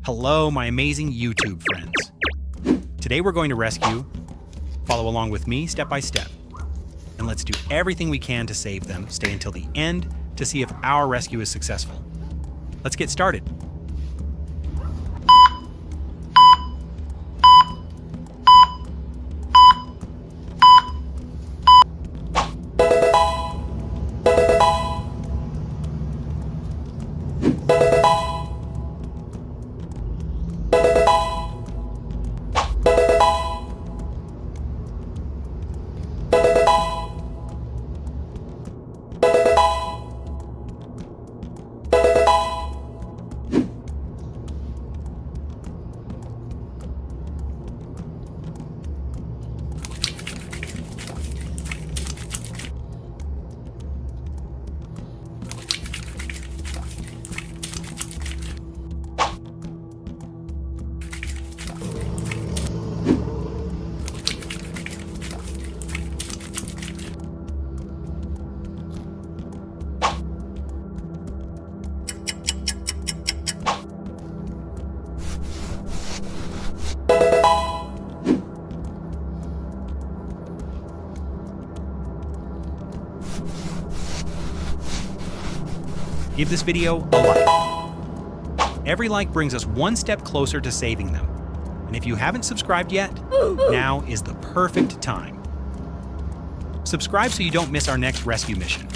Hello, my amazing YouTube friends. Today we're going to rescue. Follow along with me step by step. And let's do everything we can to save them. Stay until the end to see if our rescue is successful. Let's get started. Give this video a like. Every like brings us one step closer to saving them. And if you haven't subscribed yet, now is the perfect time. Subscribe so you don't miss our next rescue mission.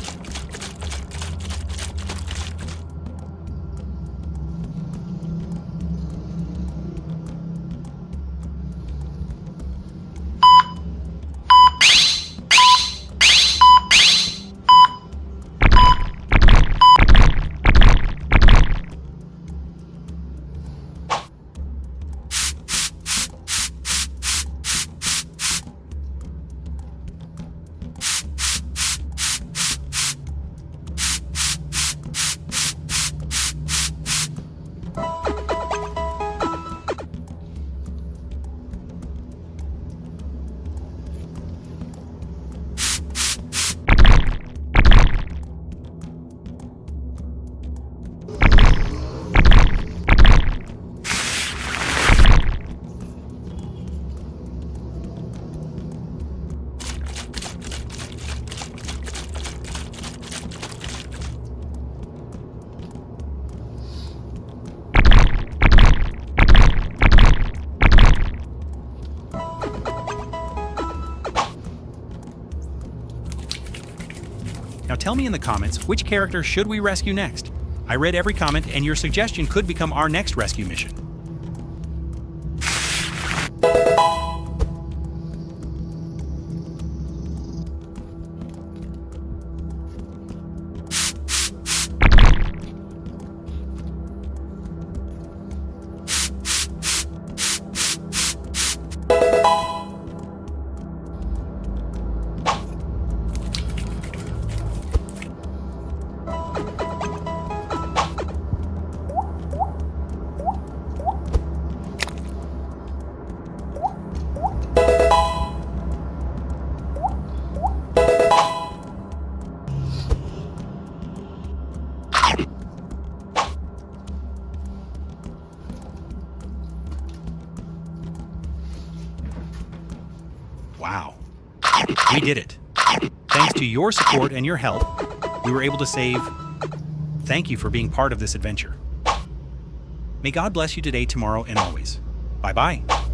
Now tell me in the comments, which character should we rescue next? I read every comment, and your suggestion could become our next rescue mission. Wow, we did it. Thanks to your support and your help, we were able to save. Thank you for being part of this adventure. May God bless you today, tomorrow, and always. Bye-bye.